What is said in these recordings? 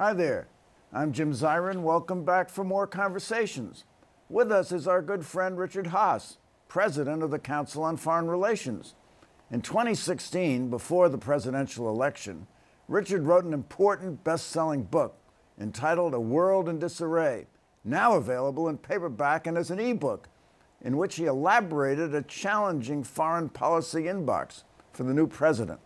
Hi there, I'm Jim Zirin. Welcome back for more conversations. With us is our good friend Richard Haass, president of the Council on Foreign Relations. In 2016, before the presidential election, Richard wrote an important best-selling book entitled A World in Disarray, now available in paperback and as an ebook, in which he elaborated a challenging foreign policy inbox for the new president.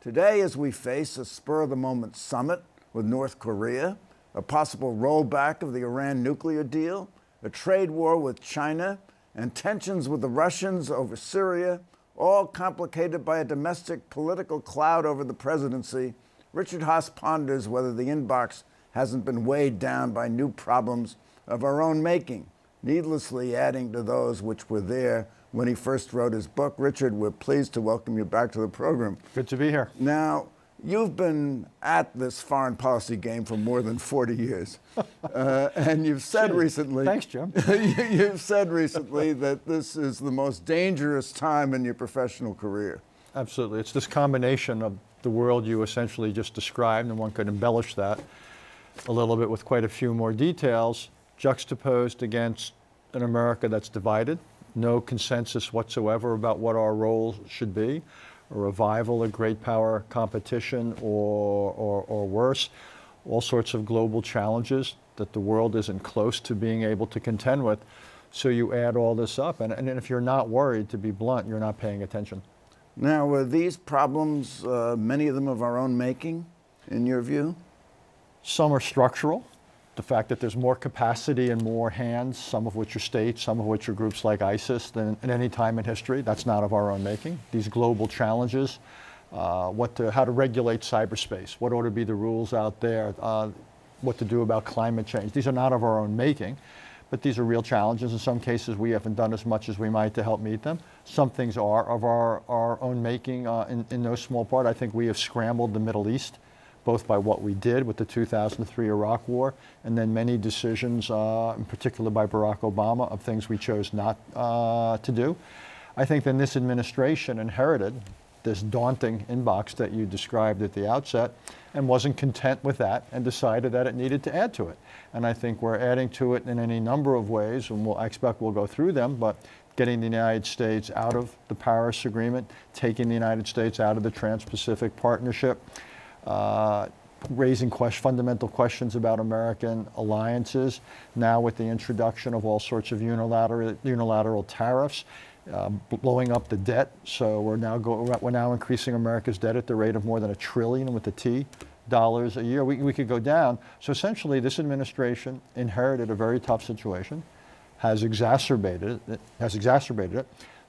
Today, as we face a spur-of-the-moment summit with North Korea, a possible rollback of the Iran nuclear deal, a trade war with China, and tensions with the Russians over Syria, all complicated by a domestic political cloud over the presidency, Richard Haass ponders whether the inbox hasn't been weighed down by new problems of our own making, needlessly adding to those which were there when he first wrote his book. Richard, we're pleased to welcome you back to the program. Good to be here. Now, you've been at this foreign policy game for more than 40 years. And you've said recently... Thanks, Jim. You've said recently that this is the most dangerous time in your professional career. Absolutely. It's this combination of the world you essentially just described, and one could embellish that a little bit with quite a few more details, juxtaposed against an America that's divided, no consensus whatsoever about what our role should be, a revival of great power competition or worse, all sorts of global challenges that the world isn't close to being able to contend with. So you add all this up, and if you're not worried, to be blunt, you're not paying attention. Now, were these problems, many of them of our own making, in your view? Some are structural. The fact that there's more capacity and more hands, some of which are states, some of which are groups like ISIS, than at any time in history. That's not of our own making. These global challenges, how to regulate cyberspace, what ought to be the rules out there, what to do about climate change. These are not of our own making, but these are real challenges. In some cases, we haven't done as much as we might to help meet them. Some things are of our own making in no small part. I think we have scrambled the Middle East, both by what we did with the 2003 Iraq War, and then many decisions, in particular by Barack Obama, of things we chose not to do. I think then this administration inherited this daunting inbox that you described at the outset and wasn't content with that and decided that it needed to add to it. And I think we're adding to it in any number of ways, and I expect we'll go through them, but getting the United States out of the Paris Agreement, taking the United States out of the Trans-Pacific Partnership, raising fundamental questions about American alliances, now with the introduction of all sorts of unilateral tariffs, blowing up the debt. So we're now increasing America's debt at the rate of more than $1 trillion with the T dollars a year. We could go down. So essentially, this administration inherited a very tough situation, has exacerbated it.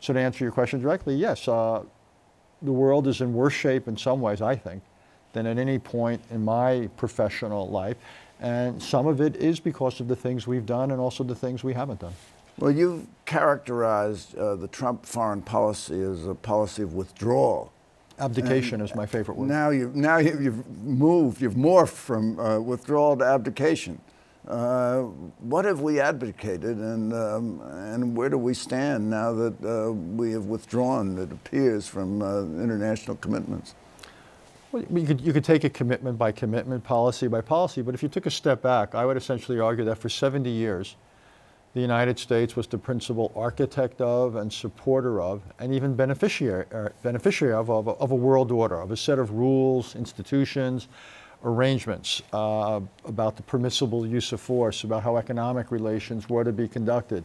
So to answer your question directly, yes, the world is in worse shape in some ways, I think, than at any point in my professional life. And some of it is because of the things we've done and also the things we haven't done. Well, you've characterized the Trump foreign policy as a policy of withdrawal. Abdication is my favorite word. Now you've morphed from withdrawal to abdication. What have we advocated, and where do we stand now that we have withdrawn, it appears, from international commitments? Well, you could take it commitment by commitment, policy by policy, but if you took a step back, I would essentially argue that for 70 years, the United States was the principal architect of and supporter of, and even beneficiary of a world order, of a set of rules, institutions, arrangements about the permissible use of force, about how economic relations were to be conducted.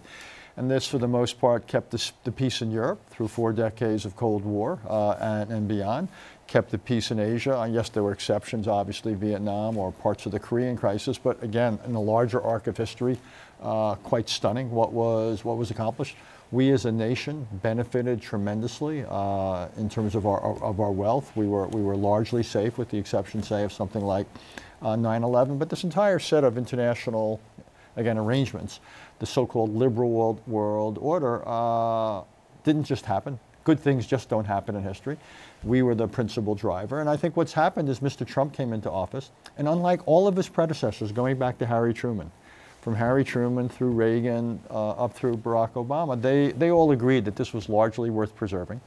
And this, for the most part, kept the peace in Europe through 4 decades of Cold War and beyond, kept the peace in Asia. Yes, there were exceptions, obviously, Vietnam or parts of the Korean crisis, but again, in the larger arc of history, quite stunning what was accomplished. We as a nation benefited tremendously in terms of our wealth. We were largely safe, with the exception, say, of something like 9/11. But this entire set of international, again, arrangements, the so-called liberal world order, didn't just happen. Good things just don't happen in history. We were the principal driver. And I think what's happened is Mr. Trump came into office, and unlike all of his predecessors, going back to Harry Truman, from Harry Truman through Reagan up through Barack Obama, they all agreed that this was largely worth preserving.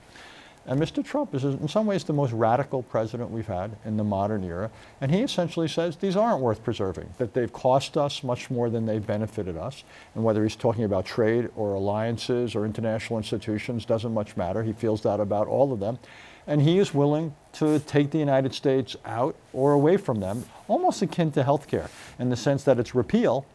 And Mr. Trump is in some ways the most radical president we've had in the modern era. And he essentially says these aren't worth preserving, that they've cost us much more than they've benefited us. And whether he's talking about trade or alliances or international institutions doesn't much matter. He feels that about all of them. And he is willing to take the United States out or away from them, almost akin to healthcare, in the sense that it's repeal,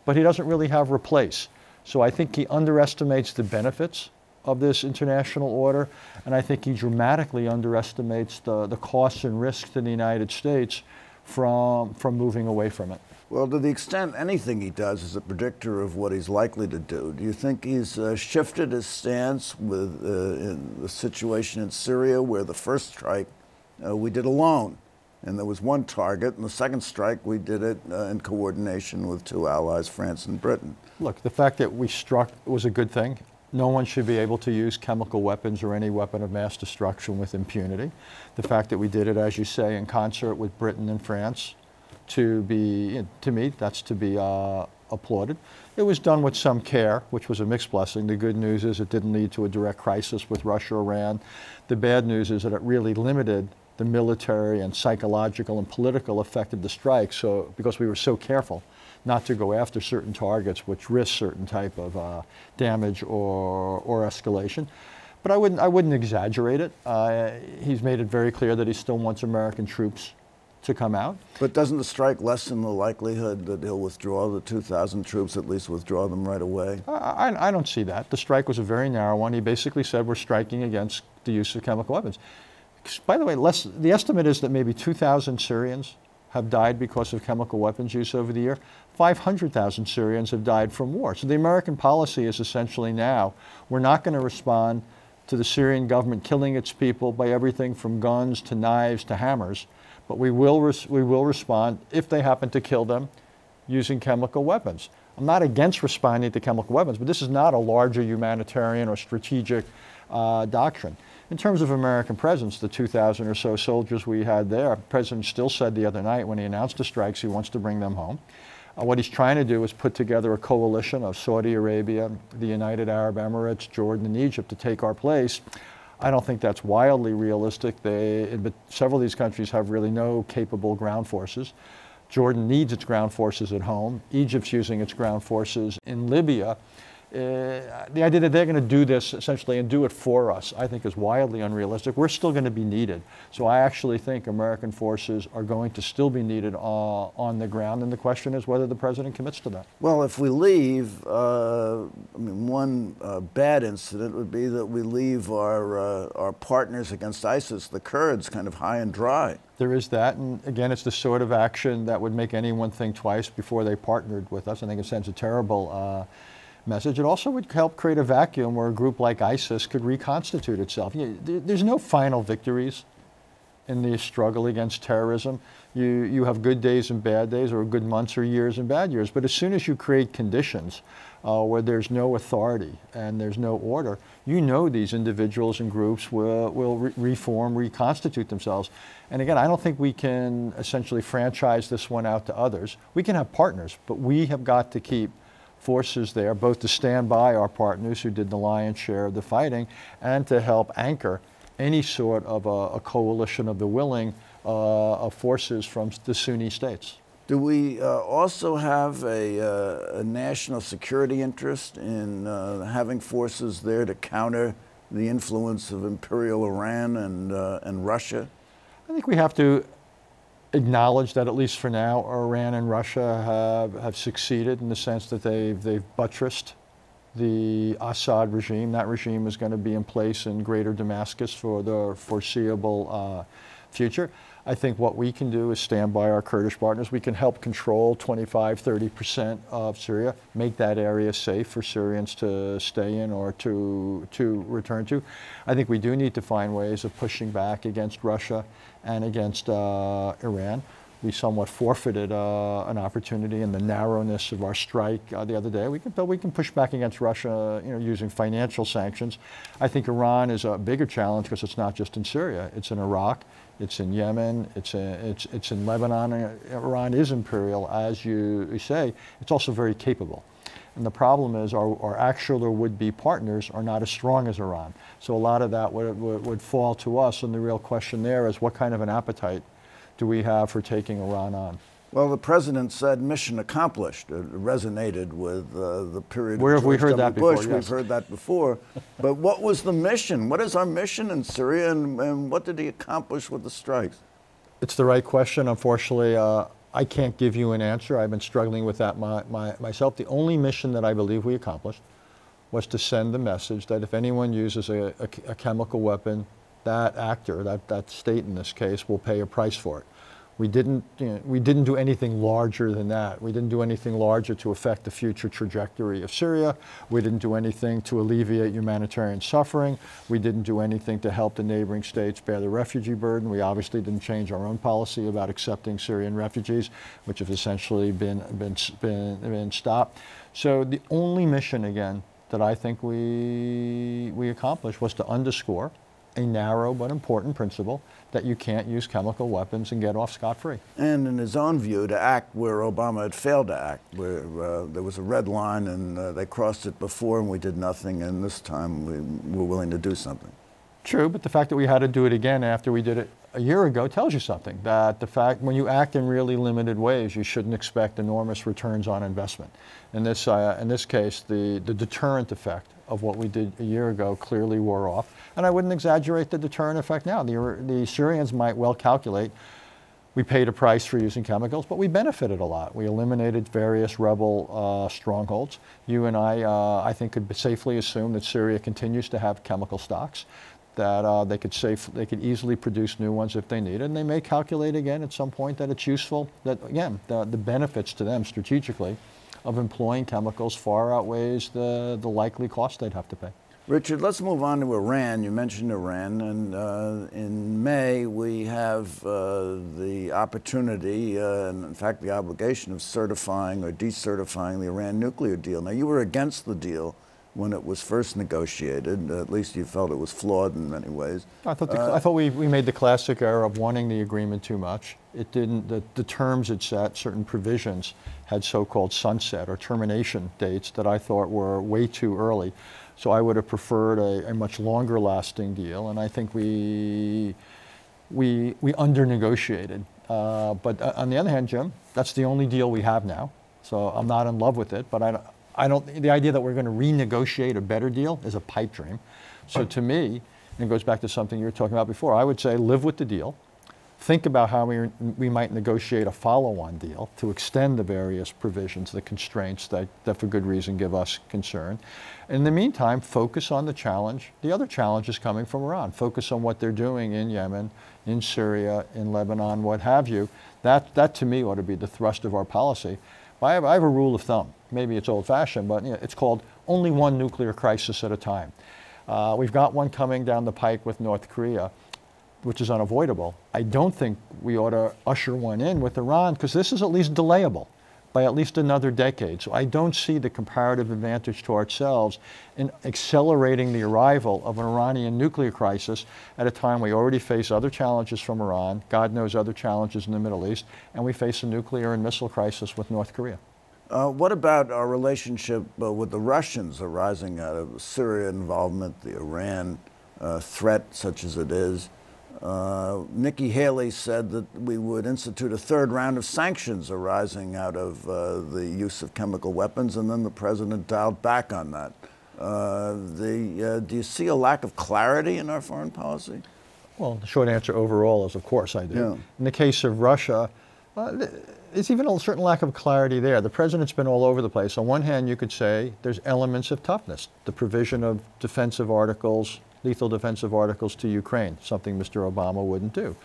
but he doesn't really have replace. So I think he underestimates the benefits of this international order, and I think he dramatically underestimates the costs and risks to the United States from moving away from it. Well, to the extent anything he does is a predictor of what he's likely to do you think he's shifted his stance with in the situation in Syria, where the first strike we did alone, and there was one target, and the second strike we did it in coordination with two allies, France and Britain? Look, the fact that we struck was a good thing. No one should be able to use chemical weapons or any weapon of mass destruction with impunity. The fact that we did it, as you say, in concert with Britain and France, to me, that's to be applauded. It was done with some care, which was a mixed blessing. The good news is it didn't lead to a direct crisis with Russia or Iran. The bad news is that it really limited the military and psychological and political effect of the strike, so because we were so careful not to go after certain targets which risk certain type of damage or escalation. But I wouldn't exaggerate it. He's made it very clear that he still wants American troops to come out. But doesn't the strike lessen the likelihood that he'll withdraw the 2,000 troops, at least withdraw them right away? I don't see that. The strike was a very narrow one. He basically said we're striking against the use of chemical weapons. By the way, the estimate is that maybe 2,000 Syrians have died because of chemical weapons use over the year. 500,000 Syrians have died from war. So the American policy is essentially now, we're not going to respond to the Syrian government killing its people by everything from guns to knives to hammers, but we will respond if they happen to kill them using chemical weapons. I'm not against responding to chemical weapons, but this is not a larger humanitarian or strategic doctrine. In terms of American presence, the 2,000 or so soldiers we had there, the President still said the other night when he announced the strikes, he wants to bring them home. What he's trying to do is put together a coalition of Saudi Arabia, the United Arab Emirates, Jordan, and Egypt to take our place. I don't think that's wildly realistic. But several of these countries have really no capable ground forces. Jordan needs its ground forces at home. Egypt's using its ground forces in Libya. The idea that they're going to do this essentially and do it for us, I think, is wildly unrealistic. We're still going to be needed. So I actually think American forces are going to still be needed on the ground, and the question is whether the president commits to that. Well, if we leave, one bad incident would be that we leave our partners against ISIS, the Kurds, kind of high and dry. There is that, and again, it's the sort of action that would make anyone think twice before they partnered with us. I think it sends a terrible message. It also would help create a vacuum where a group like ISIS could reconstitute itself. There's no final victories in the struggle against terrorism. You have good days and bad days, or good months or years and bad years, but as soon as you create conditions where there's no authority and there's no order, you know these individuals and groups will reform, reconstitute themselves. And again, I don't think we can essentially franchise this one out to others. We can have partners, but we have got to keep forces there, both to stand by our partners who did the lion's share of the fighting and to help anchor any sort of a coalition of the willing of forces from the Sunni states. Do we also have a national security interest in having forces there to counter the influence of imperial Iran and Russia? I think we have to acknowledge that, at least for now, Iran and Russia have succeeded in the sense that they've buttressed the Assad regime. That regime is going to be in place in Greater Damascus for the foreseeable future. I think what we can do is stand by our Kurdish partners. We can help control 25–30% of Syria, make that area safe for Syrians to stay in or to return to. I think we do need to find ways of pushing back against Russia and against Iran. We somewhat forfeited an opportunity in the narrowness of our strike the other day. We can push back against Russia, using financial sanctions. I think Iran is a bigger challenge because it's not just in Syria. It's in Iraq, it's in Yemen, it's in Lebanon. Iran is imperial, as you say. It's also very capable. And the problem is our actual or would-be partners are not as strong as Iran. So a lot of that would fall to us, and the real question there is what kind of an appetite do we have for taking Iran on? Well, the president said mission accomplished. It resonated with the period Where of have we George heard W. that before? Bush. Yes. We've heard that before. But what was the mission? What is our mission in Syria, and what did he accomplish with the strikes? It's the right question. Unfortunately, I can't give you an answer. I've been struggling with that myself. The only mission that I believe we accomplished was to send the message that if anyone uses a chemical weapon, that actor, that state in this case, will pay a price for it. We didn't do anything larger than that. We didn't do anything larger to affect the future trajectory of Syria. We didn't do anything to alleviate humanitarian suffering. We didn't do anything to help the neighboring states bear the refugee burden. We obviously didn't change our own policy about accepting Syrian refugees, which have essentially been stopped. So the only mission, again, that I think we accomplished was to underscore a narrow but important principle that you can't use chemical weapons and get off scot-free. And in his own view, to act where Obama had failed to act, where there was a red line and they crossed it before and we did nothing, and this time we were willing to do something. True, but the fact that we had to do it again after we did it a year ago tells you something, that the fact when you act in really limited ways, you shouldn't expect enormous returns on investment. In this case, the deterrent effect of what we did a year ago clearly wore off. And I wouldn't exaggerate the deterrent effect now. The Syrians might well calculate we paid a price for using chemicals, but we benefited a lot. We eliminated various rebel strongholds. You and I think, could safely assume that Syria continues to have chemical stocks, that they could easily produce new ones if they need it. And they may calculate again at some point that it's useful, that again, the benefits to them strategically of employing chemicals far outweighs the likely cost they'd have to pay. Richard, let's move on to Iran. You mentioned Iran, and in May we have the opportunity, and in fact the obligation of certifying or decertifying the Iran nuclear deal. Now, you were against the deal when it was first negotiated. At least you felt it was flawed in many ways. I thought we made the classic error of wanting the agreement too much. It didn't. The terms it set, certain provisions, had so-called sunset or termination dates that I thought were way too early. So I would have preferred a much longer lasting deal, and I think we under-negotiated. But on the other hand, Jim, that's the only deal we have now. So I'm not in love with it, but I don't, the idea that we're going to renegotiate a better deal is a pipe dream. So to me, and it goes back to something you were talking about before, I would say live with the deal. Think about how we might negotiate a follow-on deal to extend the various provisions, the constraints that for good reason give us concern. In the meantime, focus on the challenge. The other challenge is coming from Iran. Focus on what they're doing in Yemen, in Syria, in Lebanon, what have you. That to me ought to be the thrust of our policy. I have a rule of thumb. Maybe it's old-fashioned, but it's called only one nuclear crisis at a time. We've got one coming down the pike with North Korea, which is unavoidable. I don't think we ought to usher one in with Iran, because this is at least delayable by at least another decade. So I don't see the comparative advantage to ourselves in accelerating the arrival of an Iranian nuclear crisis at a time we already face other challenges from Iran, God knows other challenges in the Middle East, and we face a nuclear and missile crisis with North Korea. What about our relationship with the Russians arising out of Syria involvement, the Iran threat such as it is? Nikki Haley said that we would institute a third round of sanctions arising out of the use of chemical weapons, and then the president dialed back on that. Do you see a lack of clarity in our foreign policy? Well, the short answer overall is, of course, I do. Yeah. In the case of Russia, there's even a certain lack of clarity there. The president's been all over the place. On one hand, you could say there's elements of toughness, the provision of defensive articles, lethal defensive articles to Ukraine, something Mr. Obama wouldn't do.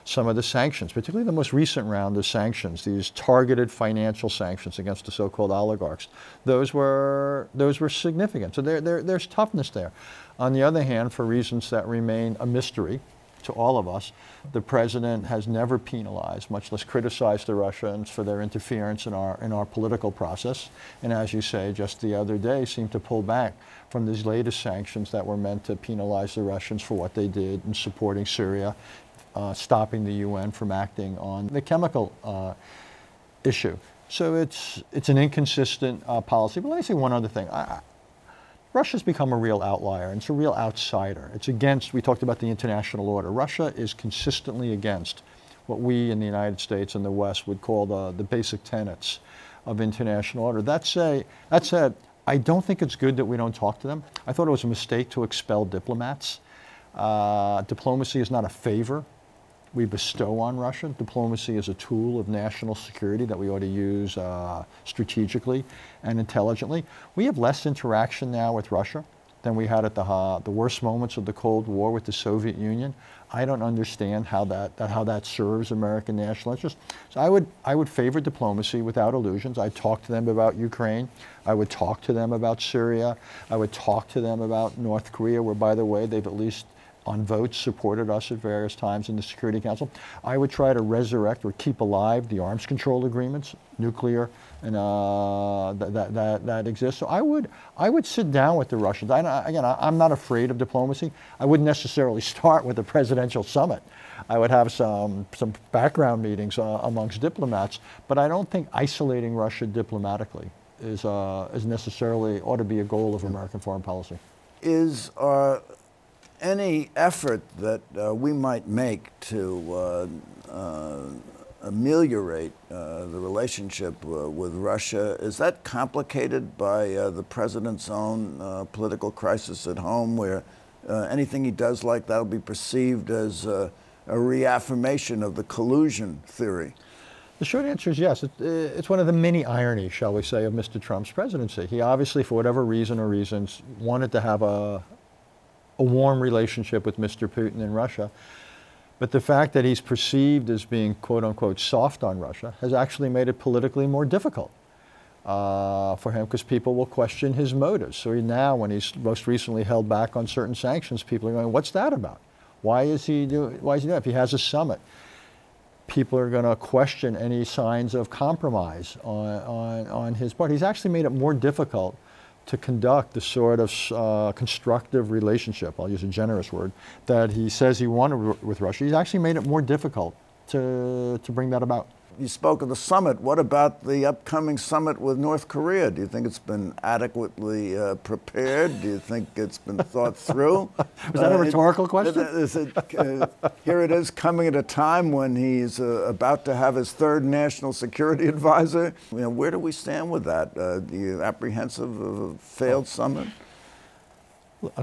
Some of the sanctions, particularly the most recent round of sanctions, these targeted financial sanctions against the so-called oligarchs, those were significant. So there's toughness there. On the other hand, for reasons that remain a mystery to all of us, the president has never penalized, much less criticized the Russians for their interference in our political process. And as you say, just the other day, seemed to pull back from these latest sanctions that were meant to penalize the Russians for what they did in supporting Syria, stopping the UN from acting on the chemical issue. So it's an inconsistent policy. But let me say one other thing. Russia's become a real outlier, and it's a real outsider. It's against, we talked about the international order. Russia is consistently against what we in the United States and the West would call the basic tenets of international order. That said, I don't think it's good that we don't talk to them. I thought it was a mistake to expel diplomats. Diplomacy is not a favor we bestow on Russia. Diplomacy is a tool of national security that we ought to use strategically and intelligently. We have less interaction now with Russia than we had at the worst moments of the Cold War with the Soviet Union. I don't understand how that serves American national interests. So I would favor diplomacy without illusions. I'd talk to them about Ukraine. I would talk to them about Syria. I would talk to them about North Korea, where, by the way, they've at least on votes supported us at various times in the Security Council. I would try to resurrect or keep alive the arms control agreements, nuclear, and that exists. So I would sit down with the Russians. I'm not afraid of diplomacy. I wouldn't necessarily start with a presidential summit. I would have some background meetings amongst diplomats, but I don't think isolating Russia diplomatically is necessarily ought to be a goal of American foreign policy. Is any effort that we might make to ameliorate the relationship with Russia, is that complicated by the president's own political crisis at home, where anything he does like that will be perceived as a reaffirmation of the collusion theory? The short answer is yes. It's one of the many ironies, shall we say, of Mr. Trump's presidency. He obviously, for whatever reason or reasons, wanted to have a warm relationship with Mr. Putin in Russia. But the fact that he's perceived as being, quote unquote, soft on Russia has actually made it politically more difficult for him, because people will question his motives. So now, when he's most recently held back on certain sanctions, people are going, what's that about? Why is he doing that? If he has a summit, people are going to question any signs of compromise on his part. He's actually made it more difficult to conduct the sort of constructive relationship, I'll use a generous word, that he says he wanted with Russia. He's actually made it more difficult to bring that about. You spoke of the summit. What about the upcoming summit with North Korea? Do you think it's been adequately prepared? Do you think it's been thought through? Was that a rhetorical question? Here it is, coming at a time when he's about to have his third national security advisor. Where do we stand with that? Are you apprehensive of a failed summit? Look,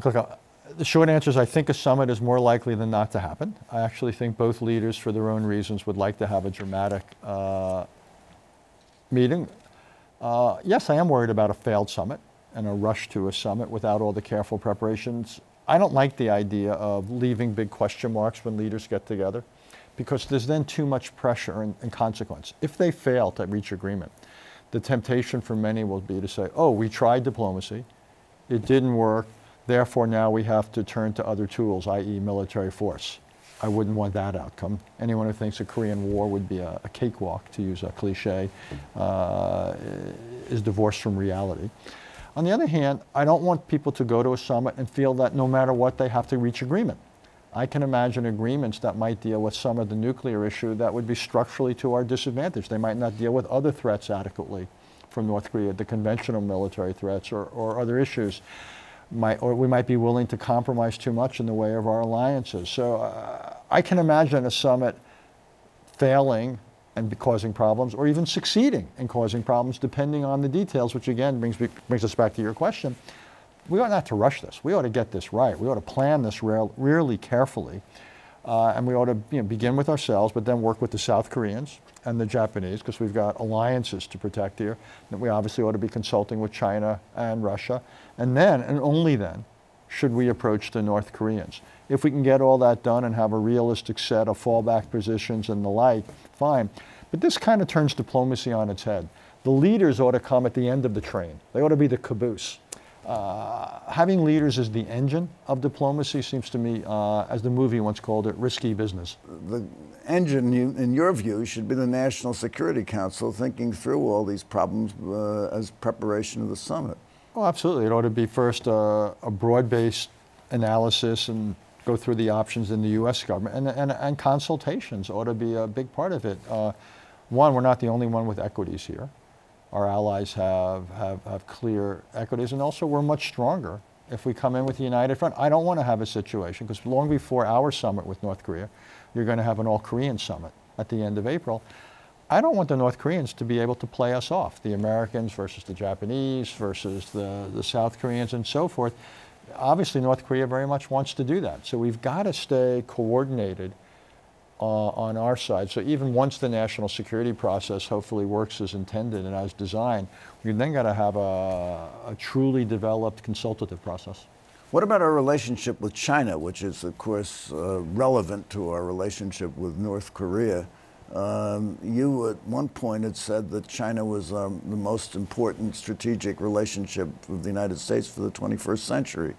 the short answer is I think a summit is more likely than not to happen. I actually think both leaders, for their own reasons, would like to have a dramatic meeting. Yes, I am worried about a failed summit and a rush to a summit without all the careful preparations. I don't like the idea of leaving big question marks when leaders get together, because there's then too much pressure and consequence. If they fail to reach agreement, the temptation for many will be to say, oh, we tried diplomacy, it didn't work, therefore now we have to turn to other tools, i.e. military force. I wouldn't want that outcome. Anyone who thinks a Korean war would be a cakewalk, to use a cliche, is divorced from reality. On the other hand, I don't want people to go to a summit and feel that no matter what they have to reach agreement. I can imagine agreements that might deal with some of the nuclear issue that would be structurally to our disadvantage. They might not deal with other threats adequately from North Korea, the conventional military threats or other issues. Or we might be willing to compromise too much in the way of our alliances. So I can imagine a summit failing and causing problems, or even succeeding and causing problems, depending on the details, which again brings us back to your question. We ought not to rush this. We ought to get this right. We ought to plan this really carefully. And we ought to begin with ourselves, but then work with the South Koreans and the Japanese, because we've got alliances to protect here. And we obviously ought to be consulting with China and Russia. And then, and only then, should we approach the North Koreans. If we can get all that done and have a realistic set of fallback positions and the like, fine. But this kind of turns diplomacy on its head. The leaders ought to come at the end of the train. They ought to be the caboose. Having leaders as the engine of diplomacy seems to me, as the movie once called it, risky business. The engine, in your view, should be the National Security Council, thinking through all these problems as preparation of the summit. Oh, absolutely. It ought to be first a broad-based analysis and go through the options in the U.S. government, and consultations ought to be a big part of it. One, we're not the only one with equities here. Our allies have clear equities, and also we're much stronger if we come in with a united front. I don't want to have a situation, because long before our summit with North Korea, you're going to have an all-Korean summit at the end of April. I don't want the North Koreans to be able to play us off, the Americans versus the Japanese versus the South Koreans and so forth. Obviously, North Korea very much wants to do that. So we've got to stay coordinated on our side. So even once the national security process hopefully works as intended and as designed, we've then got to have a truly developed consultative process. What about our relationship with China, which is, of course, relevant to our relationship with North Korea? You at one point had said that China was the most important strategic relationship of the United States for the 21st century.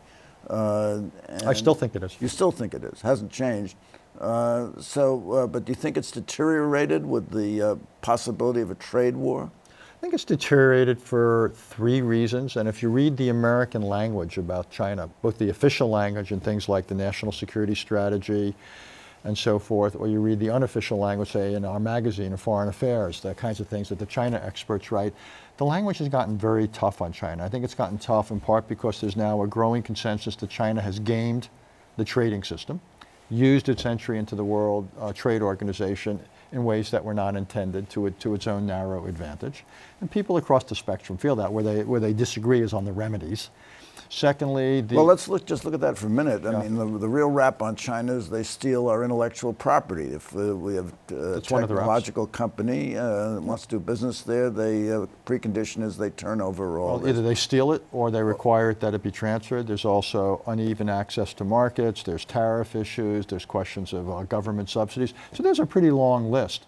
I still think it is. You still think it is? Hasn't changed. But do you think it's deteriorated with the possibility of a trade war? I think it's deteriorated for three reasons. And if you read the American language about China, both the official language and things like the national security strategy and so forth, or you read the unofficial language, say in our magazine, Foreign Affairs, the kinds of things that the China experts write, the language has gotten very tough on China. I think it's gotten tough in part because there's now a growing consensus that China has gamed the trading system, used its entry into the World Trade Organization in ways that were not intended to its own narrow advantage. And people across the spectrum feel that. Where they disagree is on the remedies. Secondly, well, let's just look at that for a minute. I mean, the real rap on China is they steal our intellectual property. If we have a technological company that wants to do business there, the precondition is they turn over all. Well, either they steal it or they require that it be transferred. There's also uneven access to markets. There's tariff issues. There's questions of government subsidies. So there's a pretty long list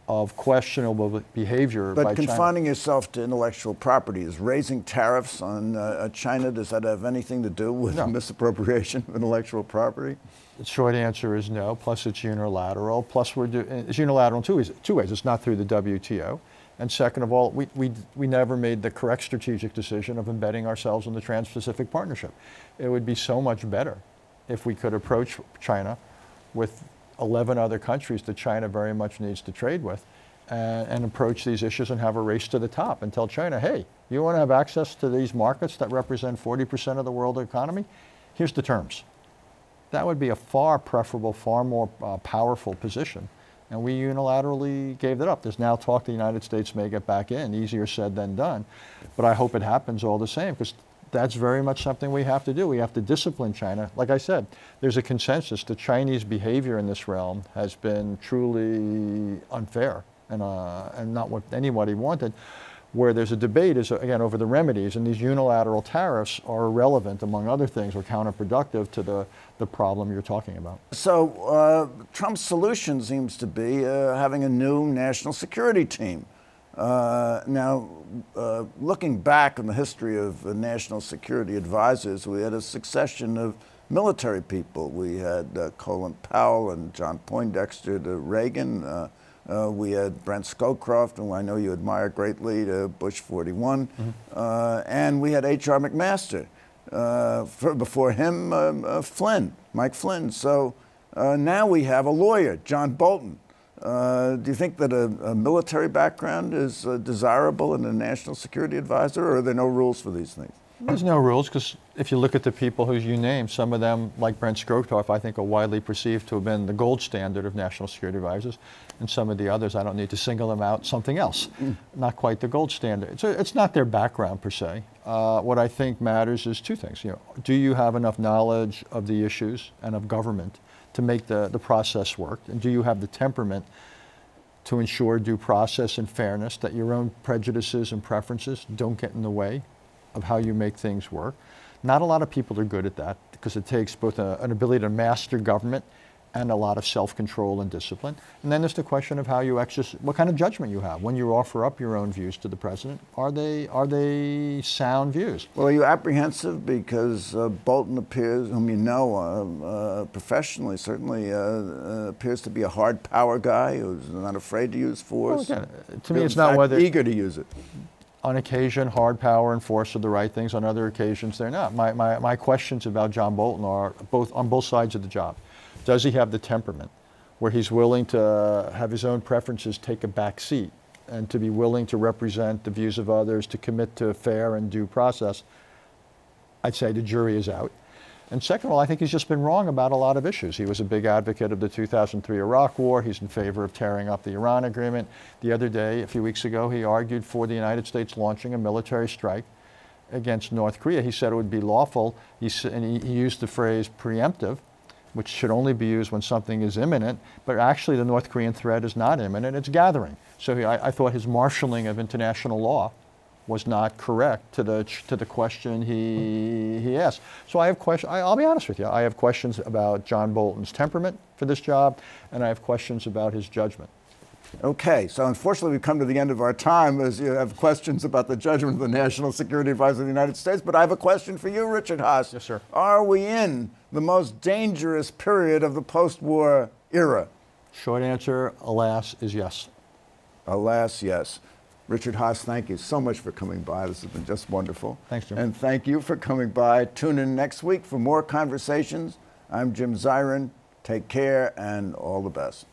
of questionable behavior by China. But confining yourself to intellectual property, is raising tariffs on China, does that have anything to do with misappropriation of intellectual property? The short answer is no, plus it's unilateral. Plus it's unilateral in two ways. It's not through the WTO. And second of all, we never made the correct strategic decision of embedding ourselves in the Trans-Pacific Partnership. It would be so much better if we could approach China with 11 other countries that China very much needs to trade with and approach these issues and have a race to the top and tell China, hey, you want to have access to these markets that represent 40% of the world economy? Here's the terms. That would be a far preferable, far more powerful position. And we unilaterally gave that up. There's now talk the United States may get back in, easier said than done. But I hope it happens all the same, because that's very much something we have to do. We have to discipline China. Like I said, there's a consensus that Chinese behavior in this realm has been truly unfair and not what anybody wanted. Where there's a debate is, again, over the remedies, and these unilateral tariffs are irrelevant, among other things, or counterproductive to the problem you're talking about. So Trump's solution seems to be having a new national security team. Now, looking back on the history of national security advisors, we had a succession of military people. We had Colin Powell and John Poindexter to Reagan. We had Brent Scowcroft, who I know you admire greatly, to Bush 41. And we had H.R. McMaster. Before him, Mike Flynn. So now we have a lawyer, John Bolton. Do you think that a military background is desirable in a national security advisor, or are there no rules for these things? There's no rules, because if you look at the people who you name, some of them, like Brent Scowcroft, I think are widely perceived to have been the gold standard of national security advisors, and some of the others, I don't need to single them out, something else, not quite the gold standard. So it's not their background per se. What I think matters is two things. Do you have enough knowledge of the issues and of government to make the process work? And do you have the temperament to ensure due process and fairness, that your own prejudices and preferences don't get in the way of how you make things work? Not a lot of people are good at that, because it takes both an ability to master government and a lot of self-control and discipline. And then there's the question of how you exercise, what kind of judgment you have. When you offer up your own views to the president, are they sound views? Well, are you apprehensive because Bolton appears, whom you know professionally, certainly appears to be a hard power guy who's not afraid to use force? Well, again, to me, it's not whether eager to use it. On occasion, hard power and force are the right things. On other occasions, they're not. My questions about John Bolton are on both sides of the job. Does he have the temperament where he's willing to have his own preferences take a back seat and to be willing to represent the views of others, to commit to a fair and due process, I'd say the jury is out. And second of all, I think he's just been wrong about a lot of issues. He was a big advocate of the 2003 Iraq War. He's in favor of tearing up the Iran agreement. The other day, a few weeks ago, he argued for the United States launching a military strike against North Korea. He said it would be lawful, and he used the phrase preemptive, which should only be used when something is imminent, but actually the North Korean threat is not imminent, it's gathering. So I thought his marshalling of international law was not correct to the question he asked. So I have questions, I'll be honest with you, I have questions about John Bolton's temperament for this job, and I have questions about his judgment. Okay, so unfortunately we've come to the end of our time as you have questions about the judgment of the National Security Advisor of the United States, but I have a question for you, Richard Haass. Yes, sir. Are we in the most dangerous period of the post-war era? Short answer, alas, is yes. Alas, yes. Richard Haass, thank you so much for coming by. This has been just wonderful. Thanks, Jim. And thank you for coming by. Tune in next week for more conversations. I'm Jim Zirin. Take care and all the best.